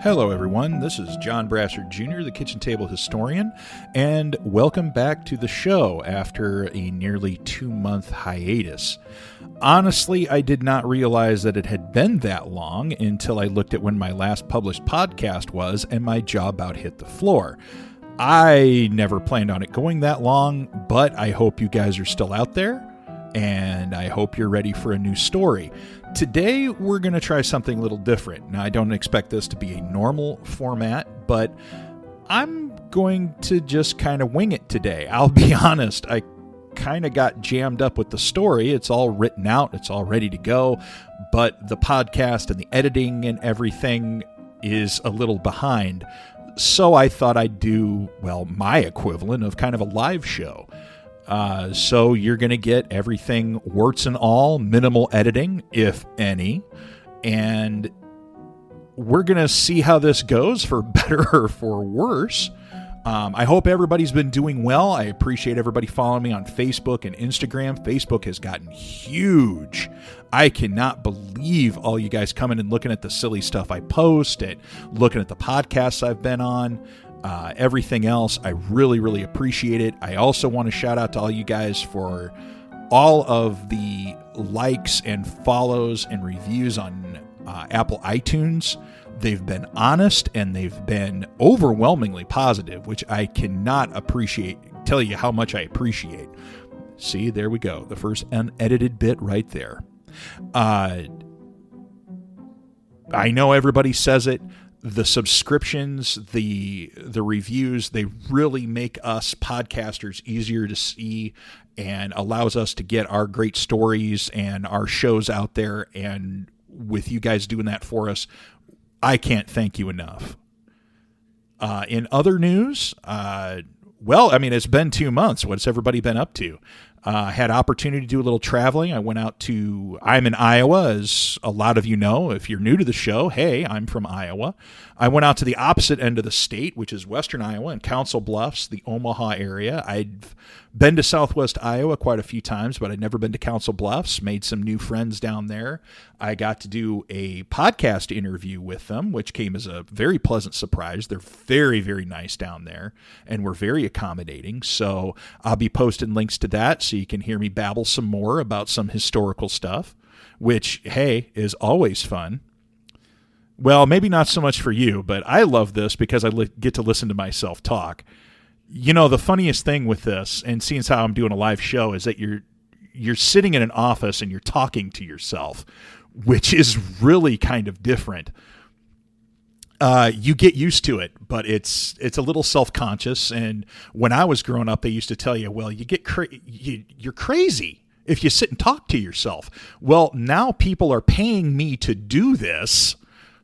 Hello, everyone. This is John Brassard Jr., the Kitchen Table Historian, and welcome back to the show after a nearly 2-month hiatus. Honestly, I did not realize that it had been that long until I looked at when my last published podcast was, and my jaw about hit the floor. I never planned on it going that long, but I hope you guys are still out there, and I hope you're ready for a new story. Today, we're going to try something a little different. Now, I don't expect this to be a normal format, but I'm going to just kind of wing it today. I'll be honest, I kind of got jammed up with the story. It's all written out. It's all ready to go, but the podcast and the editing and everything is a little behind. So I thought I'd do, my equivalent of kind of a live show. So you're going to get everything warts and all, minimal editing, if any, and we're going to see how this goes, for better or for worse. I hope everybody's been doing well. I appreciate everybody following me on Facebook and Instagram. Facebook has gotten huge. I cannot believe all you guys coming and looking at the silly stuff I post, at looking at the podcasts I've been on. Everything else, I really, really appreciate it. I also want to shout out to all you guys for all of the likes and follows and reviews on Apple iTunes. They've been honest and they've been overwhelmingly positive, which I cannot tell you how much I appreciate. See, there we go. The first unedited bit right there. I know everybody says it. The subscriptions, the reviews, they really make us podcasters easier to see and allows us to get our great stories and our shows out there. And with you guys doing that for us, I can't thank you enough. In other news, it's been 2 months. What's everybody been up to? I had opportunity to do a little traveling. I'm in Iowa, as a lot of you know. If you're new to the show, hey, I'm from Iowa. I went out to the opposite end of the state, which is western Iowa and Council Bluffs, the Omaha area. I've been to southwest Iowa quite a few times, but I'd never been to Council Bluffs. Made some new friends down there. I got to do a podcast interview with them, which came as a very pleasant surprise. They're very, very nice down there, and we're very accommodating. So I'll be posting links to that so you can hear me babble some more about some historical stuff, which, hey, is always fun. Well, maybe not so much for you, but I love this because I get to listen to myself talk. You know, the funniest thing with this, and seeing as how I'm doing a live show, is that you're sitting in an office and you're talking to yourself, which is really kind of different. You get used to it, but it's a little self-conscious. And when I was growing up, they used to tell you, well, you're crazy if you sit and talk to yourself. Well, now people are paying me to do this,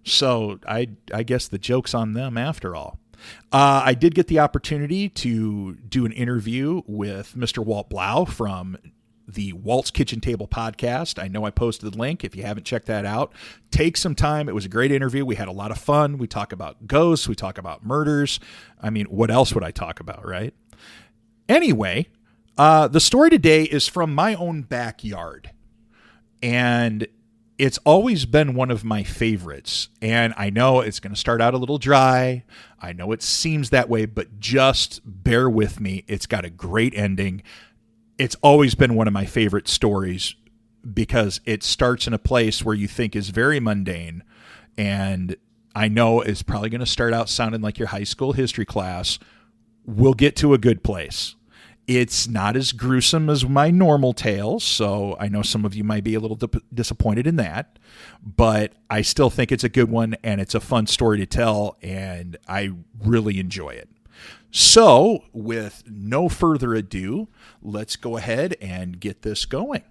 so I guess the joke's on them after all. I did get the opportunity to do an interview with Mr. Walt Blau from the Walt's Kitchen Table podcast. I know I posted the link. If you haven't checked that out, take some time. It was a great interview. We had a lot of fun. We talk about ghosts. We talk about murders. I mean, what else would I talk about, right? Anyway, the story today is from my own backyard, and it's always been one of my favorites. And I know it's going to start out a little dry. I know it seems that way, but just bear with me. It's got a great ending. It's always been one of my favorite stories because it starts in a place where you think is very mundane. And I know it's probably going to start out sounding like your high school history class. We'll get to a good place. It's not as gruesome as my normal tales, so I know some of you might be a little disappointed in that, but I still think it's a good one, and it's a fun story to tell, and I really enjoy it. So, with no further ado, let's go ahead and get this going.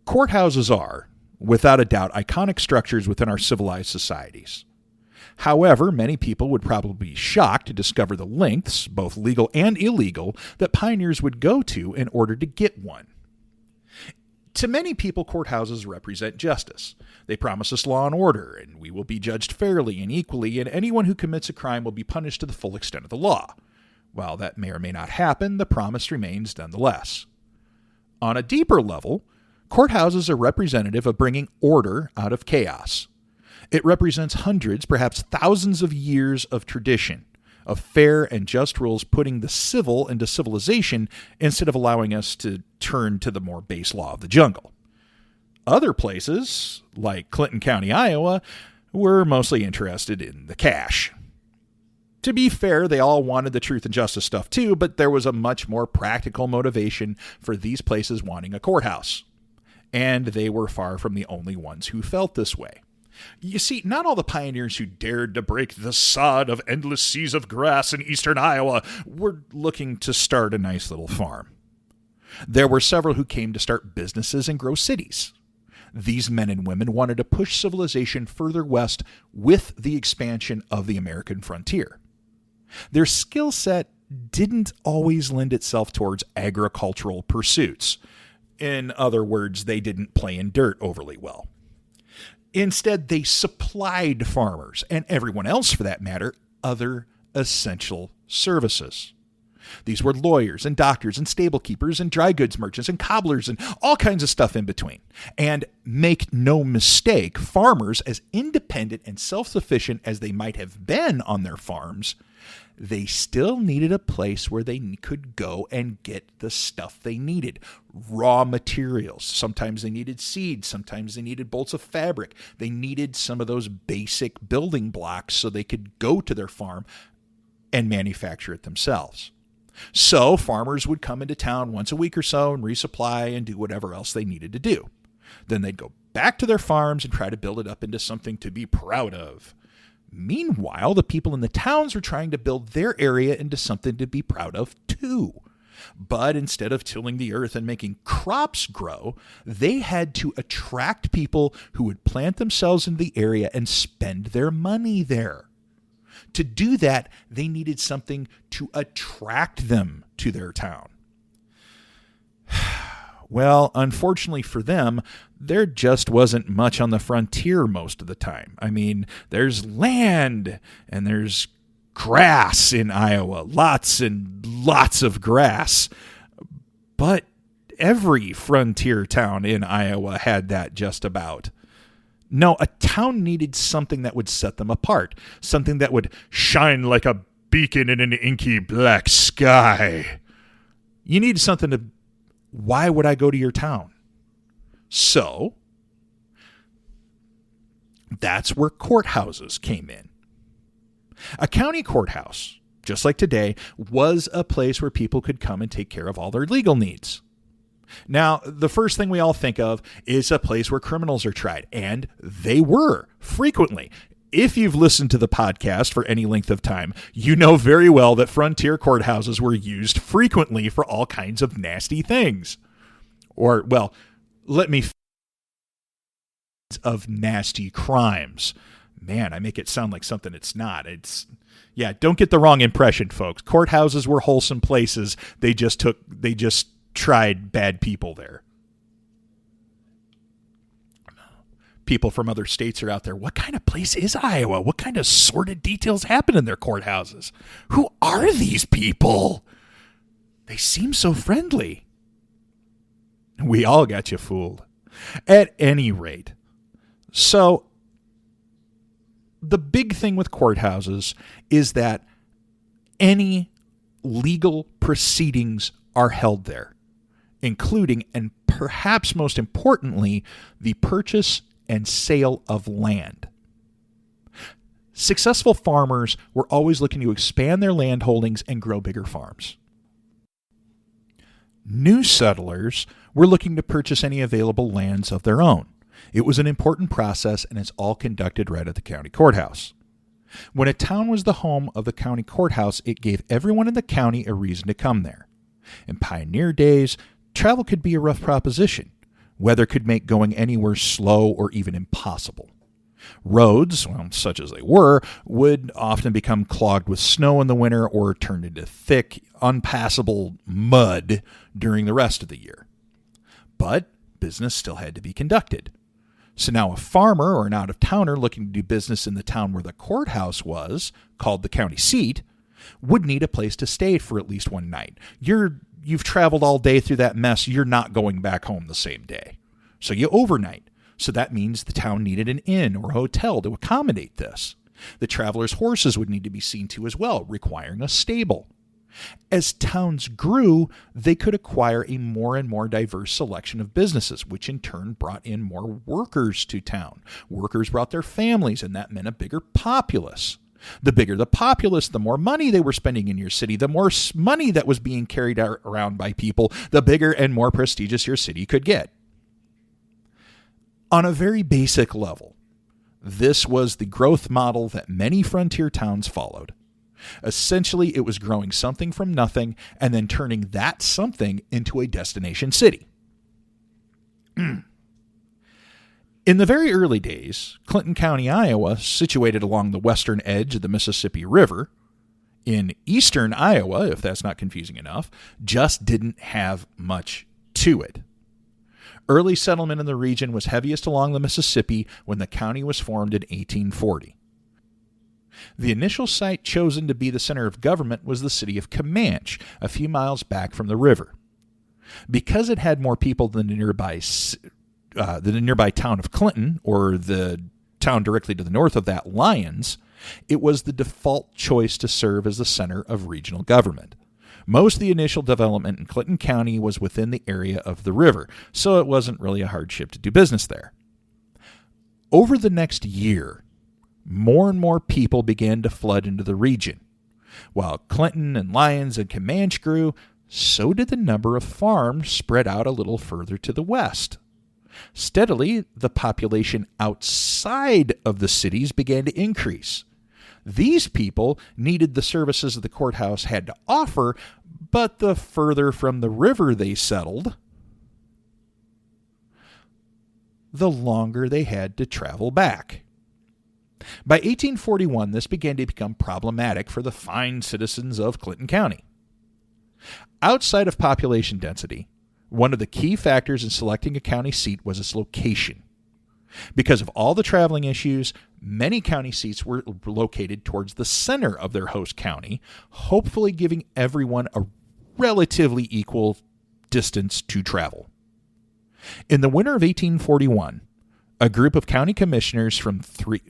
Courthouses are, without a doubt, iconic structures within our civilized societies. However, many people would probably be shocked to discover the lengths, both legal and illegal, that pioneers would go to in order to get one. To many people, courthouses represent justice. They promise us law and order, and we will be judged fairly and equally, and anyone who commits a crime will be punished to the full extent of the law. While that may or may not happen, the promise remains nonetheless. On a deeper level, courthouses are representative of bringing order out of chaos. It represents hundreds, perhaps thousands of years of tradition, of fair and just rules, putting the civil into civilization instead of allowing us to turn to the more base law of the jungle. Other places, like Clinton County, Iowa, were mostly interested in the cash. To be fair, they all wanted the truth and justice stuff too, but there was a much more practical motivation for these places wanting a courthouse. And they were far from the only ones who felt this way. You see, not all the pioneers who dared to break the sod of endless seas of grass in eastern Iowa were looking to start a nice little farm. There were several who came to start businesses and grow cities. These men and women wanted to push civilization further west with the expansion of the American frontier. Their skill set didn't always lend itself towards agricultural pursuits. In other words, they didn't play in dirt overly well. Instead, they supplied farmers, and everyone else for that matter, other essential services. These were lawyers and doctors and stable keepers and dry goods merchants and cobblers and all kinds of stuff in between. And make no mistake, farmers, as independent and self-sufficient as they might have been on their farms, they still needed a place where they could go and get the stuff they needed. Raw materials. Sometimes they needed seeds. Sometimes they needed bolts of fabric. They needed some of those basic building blocks so they could go to their farm and manufacture it themselves. So farmers would come into town once a week or so and resupply and do whatever else they needed to do. Then they'd go back to their farms and try to build it up into something to be proud of. Meanwhile, the people in the towns were trying to build their area into something to be proud of too. But instead of tilling the earth and making crops grow, they had to attract people who would plant themselves in the area and spend their money there. To do that, they needed something to attract them to their town. Well, unfortunately for them, there just wasn't much on the frontier most of the time. I mean, there's land and there's grass in Iowa, lots and lots of grass. But every frontier town in Iowa had that just about. No, a town needed something that would set them apart, something that would shine like a beacon in an inky black sky. You needed something to... Why would I go to your town? So, that's where courthouses came in. A county courthouse, just like today, was a place where people could come and take care of all their legal needs. Now, the first thing we all think of is a place where criminals are tried, and they were frequently. If you've listened to the podcast for any length of time, you know very well that frontier courthouses were used frequently for all kinds of nasty things. Or, well, of nasty crimes. Man, I make it sound like something it's not. Don't get the wrong impression, folks. Courthouses were wholesome places. They just tried bad people there. People from other states are out there. What kind of place is Iowa? What kind of sordid details happen in their courthouses? Who are these people? They seem so friendly. We all got you fooled. At any rate, so the big thing with courthouses is that any legal proceedings are held there, including, and perhaps most importantly, the purchase and sale of land. Successful farmers were always looking to expand their land holdings and grow bigger farms. New settlers were looking to purchase any available lands of their own. It was an important process, and it's all conducted right at the county courthouse. When a town was the home of the county courthouse, it gave everyone in the county a reason to come there. In pioneer days, travel could be a rough proposition. Weather could make going anywhere slow or even impossible. Roads, well, such as they were, would often become clogged with snow in the winter or turned into thick, unpassable mud during the rest of the year. But business still had to be conducted. So now a farmer or an out-of-towner looking to do business in the town where the courthouse was, called the county seat, would need a place to stay for at least one night. You've traveled all day through that mess. You're not going back home the same day. So you overnight. So that means the town needed an inn or hotel to accommodate this. The travelers' horses would need to be seen to as well, requiring a stable. As towns grew, they could acquire a more and more diverse selection of businesses, which in turn brought in more workers to town. Workers brought their families, and that meant a bigger populace. The bigger the populace, the more money they were spending in your city, the more money that was being carried around by people, the bigger and more prestigious your city could get. On a very basic level, this was the growth model that many frontier towns followed. Essentially, it was growing something from nothing and then turning that something into a destination city. In the very early days, Clinton County, Iowa, situated along the western edge of the Mississippi River, in eastern Iowa, if that's not confusing enough, just didn't have much to it. Early settlement in the region was heaviest along the Mississippi when the county was formed in 1840. The initial site chosen to be the center of government was the city of Comanche, a few miles back from the river. Because it had more people than the nearby town of Clinton, or the town directly to the north of that, Lyons, it was the default choice to serve as the center of regional government. Most of the initial development in Clinton County was within the area of the river, so it wasn't really a hardship to do business there. Over the next year, more and more people began to flood into the region. While Clinton and Lyons and Comanche grew, so did the number of farms spread out a little further to the west. Steadily, the population outside of the cities began to increase. These people needed the services the courthouse had to offer, but the further from the river they settled, the longer they had to travel back. By 1841, this began to become problematic for the fine citizens of Clinton County. Outside of population density, one of the key factors in selecting a county seat was its location. Because of all the traveling issues, many county seats were located towards the center of their host county, hopefully giving everyone a relatively equal distance to travel. In the winter of 1841, a group of county commissioners from three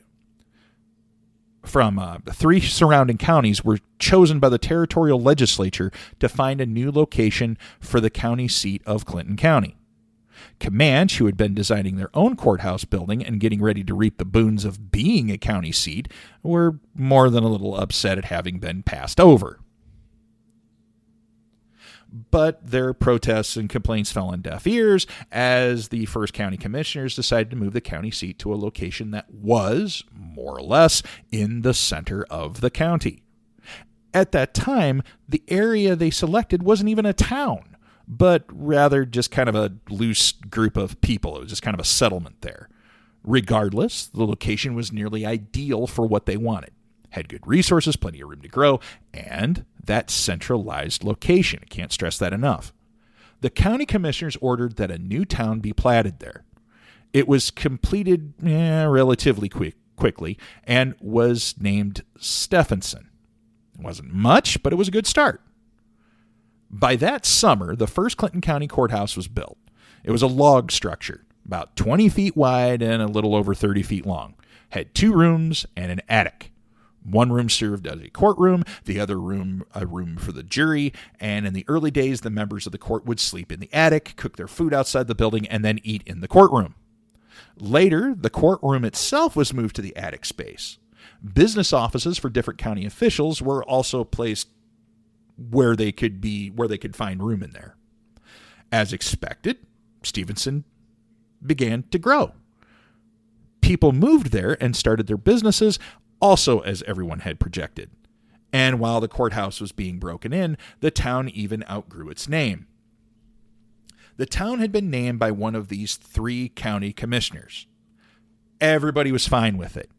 surrounding counties were chosen by the territorial legislature to find a new location for the county seat of Clinton County. Comanche, who had been designing their own courthouse building and getting ready to reap the boons of being a county seat, were more than a little upset at having been passed over. But their protests and complaints fell on deaf ears as the first county commissioners decided to move the county seat to a location that was, more or less, in the center of the county. At that time, the area they selected wasn't even a town, but rather just kind of a loose group of people. It was just kind of a settlement there. Regardless, the location was nearly ideal for what they wanted. Had good resources, plenty of room to grow, and that centralized location. I can't stress that enough. The county commissioners ordered that a new town be platted there. It was completed relatively quickly and was named Stephenson. It wasn't much, but it was a good start. By that summer, the first Clinton County Courthouse was built. It was a log structure, about 20 feet wide and a little over 30 feet long. Had 2 rooms and an attic. One room served as a courtroom, the other room a room for the jury, and in the early days, the members of the court would sleep in the attic, cook their food outside the building, and then eat in the courtroom. Later, the courtroom itself was moved to the attic space. Business offices for different county officials were also placed where they could find room in there. As expected, Stephenson began to grow. People moved there and started their businesses, also as everyone had projected. And while the courthouse was being broken in, the town even outgrew its name. The town had been named by one of these 3 county commissioners. Everybody was fine with it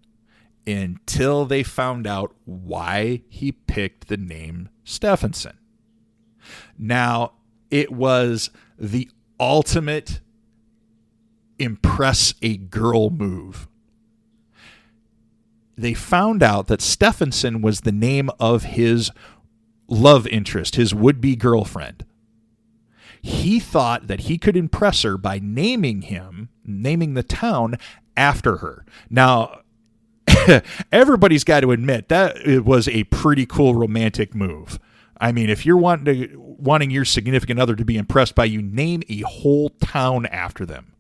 until they found out why he picked the name Stephenson. Now, it was the ultimate impress a girl move. They found out that Stephenson was the name of his love interest, his would-be girlfriend. He thought that he could impress her by naming the town after her. Now, everybody's got to admit that it was a pretty cool romantic move. I mean, if you're wanting your significant other to be impressed by you, name a whole town after them.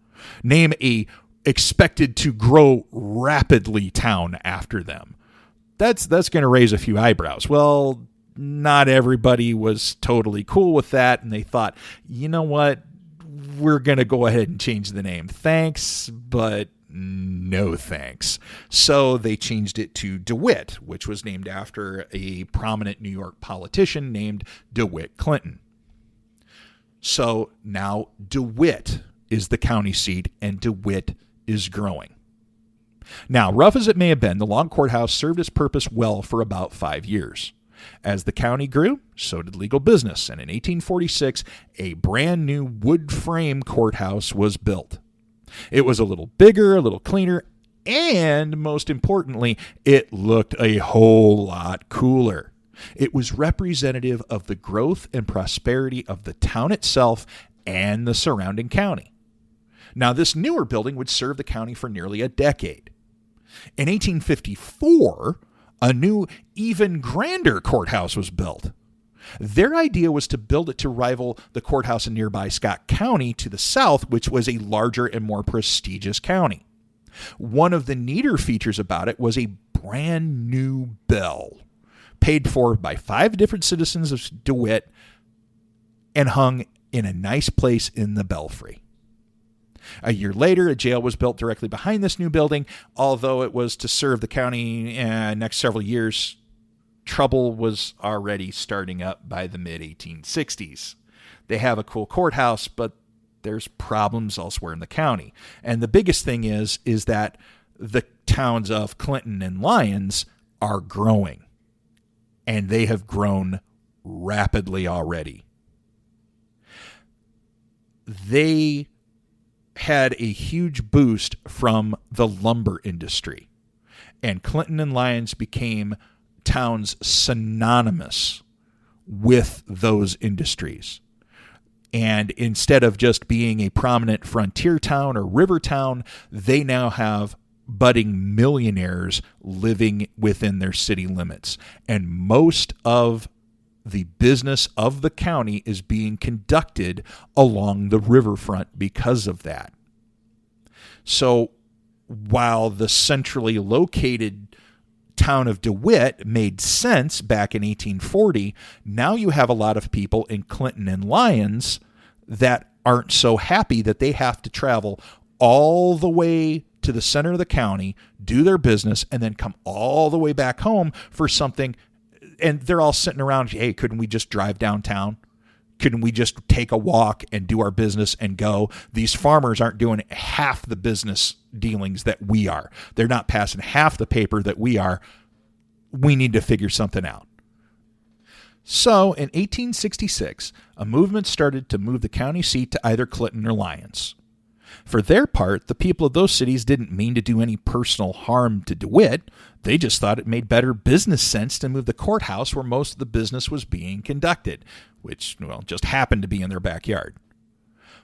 Name a expected to grow rapidly town after them. That's going to raise a few eyebrows. Well, not everybody was totally cool with that, and they thought, you know what? We're going to go ahead and change the name. Thanks, but no thanks. So they changed it to DeWitt, which was named after a prominent New York politician named DeWitt Clinton. So now DeWitt is the county seat, and DeWitt is growing. Now, rough as it may have been, the Long Courthouse served its purpose well for about 5 years. As the county grew, so did legal business, and in 1846, a brand new wood frame courthouse was built. It was a little bigger, a little cleaner, and most importantly, it looked a whole lot cooler. It was representative of the growth and prosperity of the town itself and the surrounding county. Now, this newer building would serve the county for nearly a decade. In 1854, a new, even grander courthouse was built. Their idea was to build it to rival the courthouse in nearby Scott County to the south, which was a larger and more prestigious county. One of the neater features about it was a brand new bell, paid for by 5 different citizens of DeWitt and hung in a nice place in the belfry. A year later, a jail was built directly behind this new building. Although it was to serve the county next several years, trouble was already starting up by the mid-1860s. They have a cool courthouse, but there's problems elsewhere in the county. And the biggest thing is that the towns of Clinton and Lyons are growing. And they have grown rapidly already. They had a huge boost from the lumber industry. And Clinton and Lyons became towns synonymous with those industries. And instead of just being a prominent frontier town or river town, they now have budding millionaires living within their city limits. And most of the business of the county is being conducted along the riverfront because of that. So while the centrally located town of DeWitt made sense back in 1840, now you have a lot of people in Clinton and Lyons that aren't so happy that they have to travel all the way to the center of the county, do their business, and then come all the way back home for something. And they're all sitting around, hey, couldn't we just drive downtown? Couldn't we just take a walk and do our business and go? These farmers aren't doing half the business dealings that we are. They're not passing half the paper that we are. We need to figure something out. So in 1866, a movement started to move the county seat to either Clinton or Lyons. For their part, the people of those cities didn't mean to do any personal harm to DeWitt. They just thought it made better business sense to move the courthouse where most of the business was being conducted, which, just happened to be in their backyard.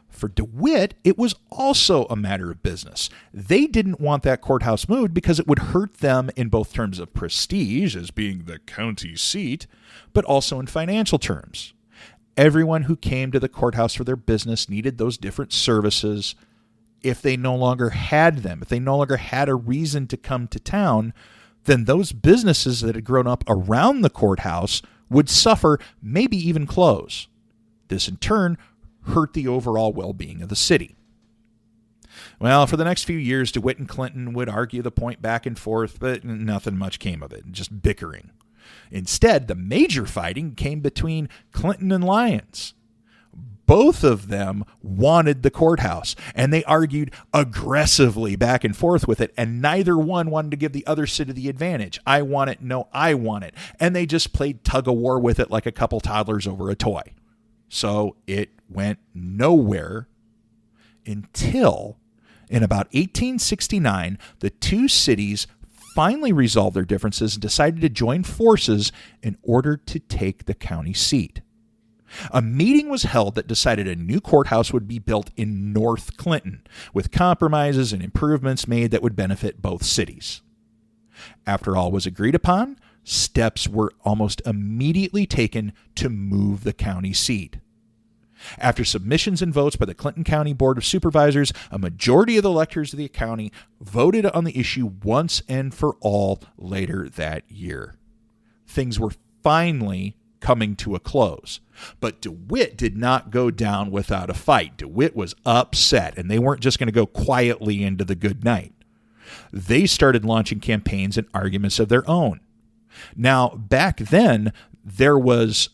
For DeWitt, it was also a matter of business. They didn't want that courthouse moved because it would hurt them in both terms of prestige as being the county seat, but also in financial terms. Everyone who came to the courthouse for their business needed those different services. If they no longer had them, if they no longer had a reason to come to town, then those businesses that had grown up around the courthouse would suffer, maybe even close. This in turn hurt the overall well-being of the city. Well, for the next few years, DeWitt and Clinton would argue the point back and forth, but nothing much came of it, just bickering. Instead, the major fighting came between Clinton and Lyons. Both of them wanted the courthouse, and they argued aggressively back and forth with it, and neither one wanted to give the other city the advantage. I want it, no, I want it. And they just played tug-of-war with it like a couple toddlers over a toy. So it went nowhere until, in about 1869, the two cities finally resolved their differences and decided to join forces in order to take the county seat. A meeting was held that decided a new courthouse would be built in North Clinton, with compromises and improvements made that would benefit both cities. After all was agreed upon, steps were almost immediately taken to move the county seat. After submissions and votes by the Clinton County Board of Supervisors, a majority of the electors of the county voted on the issue once and for all later that year. Things were finally coming to a close. But DeWitt did not go down without a fight. DeWitt was upset, and they weren't just going to go quietly into the good night. They started launching campaigns and arguments of their own. Now, back then, there was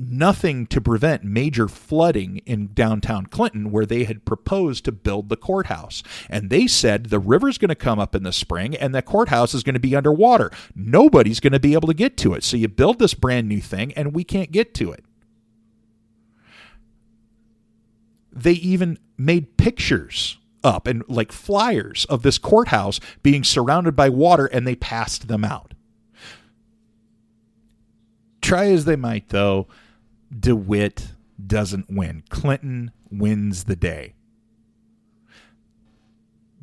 nothing to prevent major flooding in downtown Clinton, where they had proposed to build the courthouse. And they said the river's going to come up in the spring and the courthouse is going to be underwater. Nobody's going to be able to get to it. So you build this brand new thing and we can't get to it. They even made pictures up and like flyers of this courthouse being surrounded by water, and they passed them out. Try as they might, though, DeWitt doesn't win. Clinton wins the day.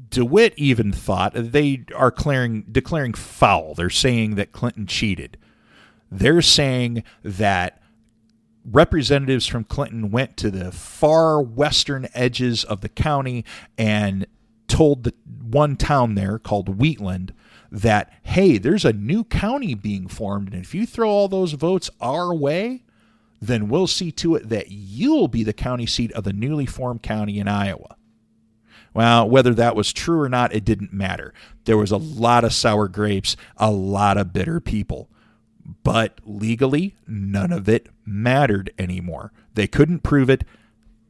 DeWitt even thought they are declaring foul. They're saying that Clinton cheated. They're saying that representatives from Clinton went to the far western edges of the county and told the one town there called Wheatland that, hey, there's a new county being formed, and if you throw all those votes our way, then we'll see to it that you'll be the county seat of the newly formed county in Iowa. Well, whether that was true or not, it didn't matter. There was a lot of sour grapes, a lot of bitter people. But legally, none of it mattered anymore. They couldn't prove it.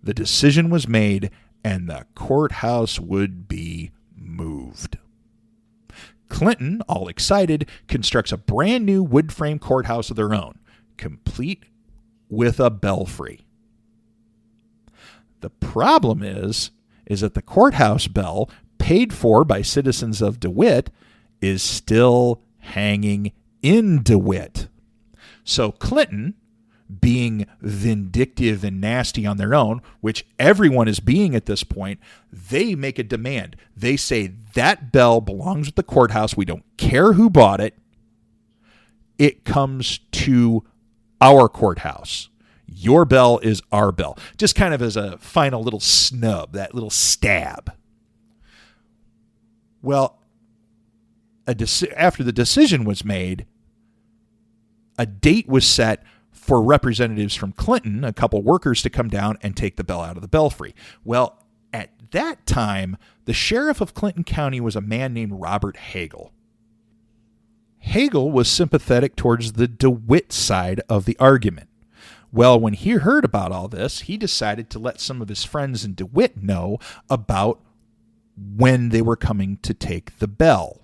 The decision was made, and the courthouse would be moved. Clinton, all excited, constructs a brand new wood frame courthouse of their own, complete with a belfry. The problem is that the courthouse bell, paid for by citizens of DeWitt, is still hanging in DeWitt. So Clinton, being vindictive and nasty on their own, which everyone is being at this point, they make a demand. They say that bell belongs with the courthouse. We don't care who bought it. It comes to our courthouse. Your bell is our bell. Just kind of as a final little snub, that little stab. Well, after the decision was made, a date was set for representatives from Clinton, a couple workers, to come down and take the bell out of the belfry. Well, at that time, the sheriff of Clinton County was a man named Robert Hagel. Hagel was sympathetic towards the DeWitt side of the argument. Well, when he heard about all this, he decided to let some of his friends in DeWitt know about when they were coming to take the bell.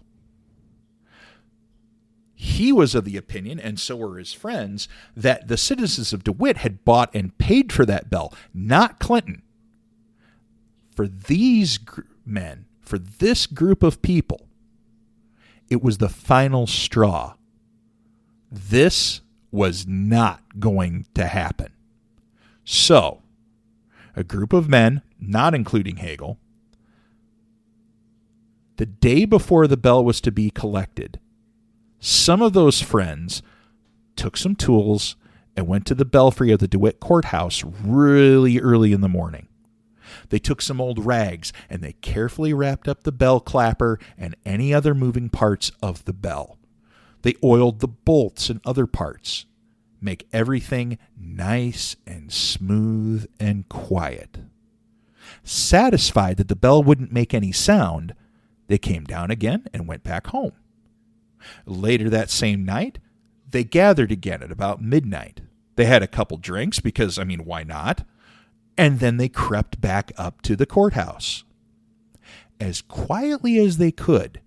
He was of the opinion, and so were his friends, that the citizens of DeWitt had bought and paid for that bell, not Clinton. For these men, for this group of people, it was the final straw. This was not going to happen. So, a group of men, not including Hagel, the day before the bell was to be collected, some of those friends took some tools and went to the belfry of the DeWitt courthouse really early in the morning. They took some old rags and they carefully wrapped up the bell clapper and any other moving parts of the bell. They oiled the bolts and other parts. Make everything nice and smooth and quiet. Satisfied that the bell wouldn't make any sound, they came down again and went back home. Later that same night, they gathered again at about midnight. They had a couple drinks because, why not? And then they crept back up to the courthouse. As quietly as they could,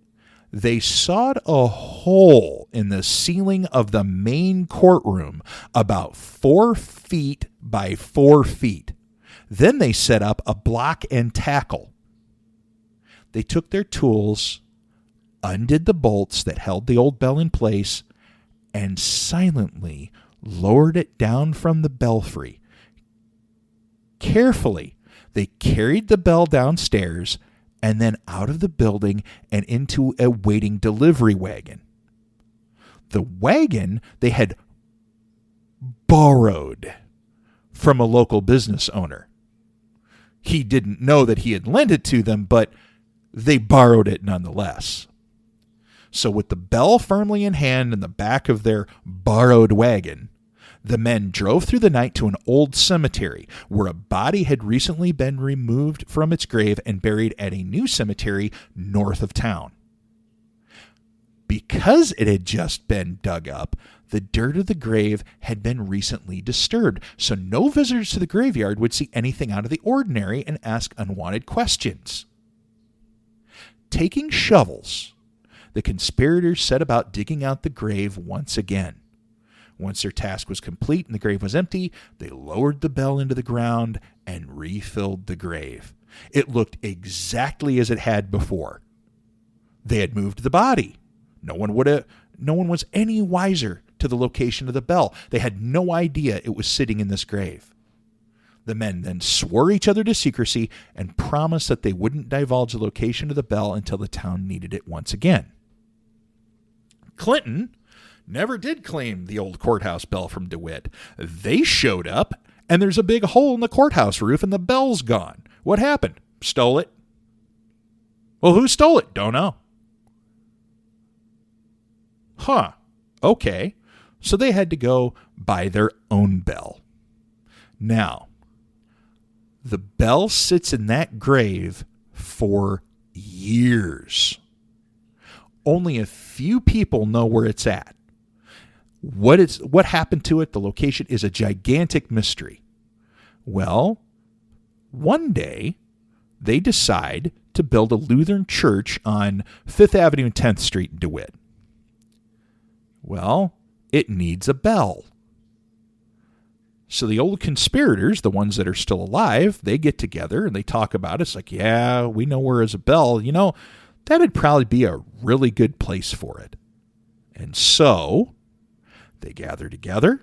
they sawed a hole in the ceiling of the main courtroom about 4 feet by 4 feet. Then they set up a block and tackle. They took their tools, undid the bolts that held the old bell in place, and silently lowered it down from the belfry Carefully, they carried the bell downstairs and then out of the building and into a waiting delivery wagon. The wagon they had borrowed from a local business owner. He didn't know that he had lent it to them, but they borrowed it nonetheless. So with the bell firmly in hand in the back of their borrowed wagon, the men drove through the night to an old cemetery where a body had recently been removed from its grave and buried at a new cemetery north of town. Because it had just been dug up, the dirt of the grave had been recently disturbed, so no visitors to the graveyard would see anything out of the ordinary and ask unwanted questions. Taking shovels, the conspirators set about digging out the grave once again. Once their task was complete and the grave was empty, they lowered the bell into the ground and refilled the grave. It looked exactly as it had before. They had moved the body. No one was any wiser to the location of the bell. They had no idea it was sitting in this grave. The men then swore each other to secrecy and promised that they wouldn't divulge the location of the bell until the town needed it once again. Clinton never did claim the old courthouse bell from DeWitt. They showed up, and there's a big hole in the courthouse roof, and the bell's gone. What happened? Stole it? Well, who stole it? Don't know. Huh. Okay. So they had to go buy their own bell. Now, the bell sits in that grave for years. Only a few people know where it's at. What happened to it, the location, is a gigantic mystery. Well, one day, they decide to build a Lutheran church on 5th Avenue and 10th Street in DeWitt. Well, it needs a bell. So the old conspirators, the ones that are still alive, they get together and they talk about it. It's like, yeah, we know where is a bell. You know, that'd probably be a really good place for it. And so they gather together.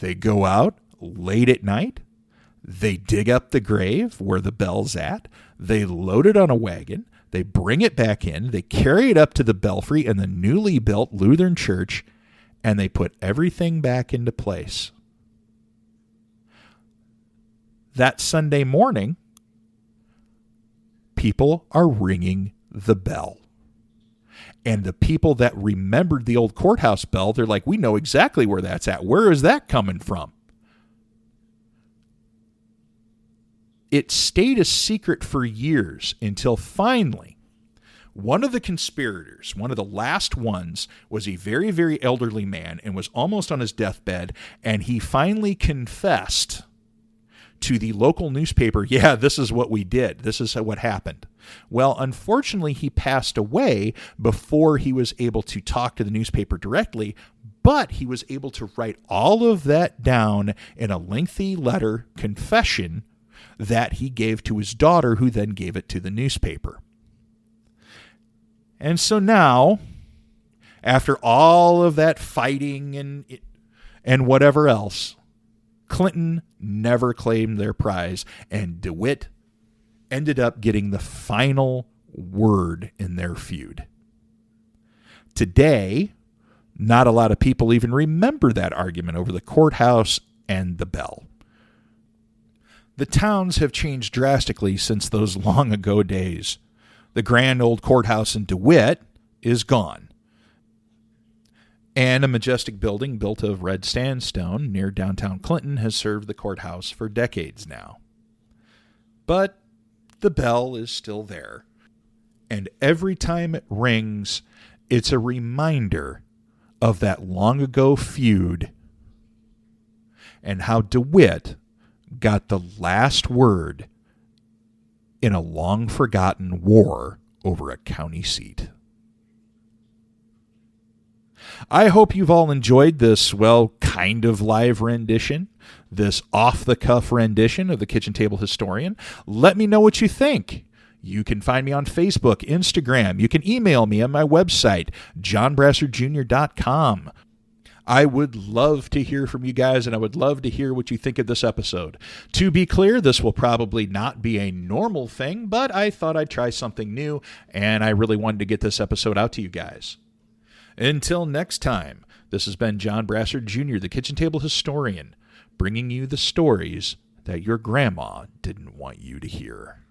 They go out late at night. They dig up the grave where the bell's at. They load it on a wagon. They bring it back in. They carry it up to the belfry in the newly built Lutheran church, and they put everything back into place. That Sunday morning, people are ringing the bell. And the people that remembered the old courthouse bell, they're like, we know exactly where that's at. Where is that coming from? It stayed a secret for years until finally, one of the conspirators, one of the last ones, was a very, very elderly man and was almost on his deathbed, and he finally confessed to the local newspaper, yeah, this is what we did. This is what happened. Well, unfortunately, he passed away before he was able to talk to the newspaper directly, but he was able to write all of that down in a lengthy letter confession that he gave to his daughter, who then gave it to the newspaper. And so now, after all of that fighting and whatever else, Clinton never claimed their prize, and DeWitt ended up getting the final word in their feud. Today, not a lot of people even remember that argument over the courthouse and the bell. The towns have changed drastically since those long ago days. The grand old courthouse in DeWitt is gone. And a majestic building built of red sandstone near downtown Clinton has served the courthouse for decades now. But the bell is still there. And every time it rings, it's a reminder of that long ago feud and how DeWitt got the last word in a long forgotten war over a county seat. I hope you've all enjoyed this, well, kind of live rendition, this off-the-cuff rendition of the Kitchen Table Historian. Let me know what you think. You can find me on Facebook, Instagram. You can email me on my website, johnbrasserjr.com. I would love to hear from you guys, and I would love to hear what you think of this episode. To be clear, this will probably not be a normal thing, but I thought I'd try something new, and I really wanted to get this episode out to you guys. Until next time, this has been John Brassard Jr., the Kitchen Table Historian, bringing you the stories that your grandma didn't want you to hear.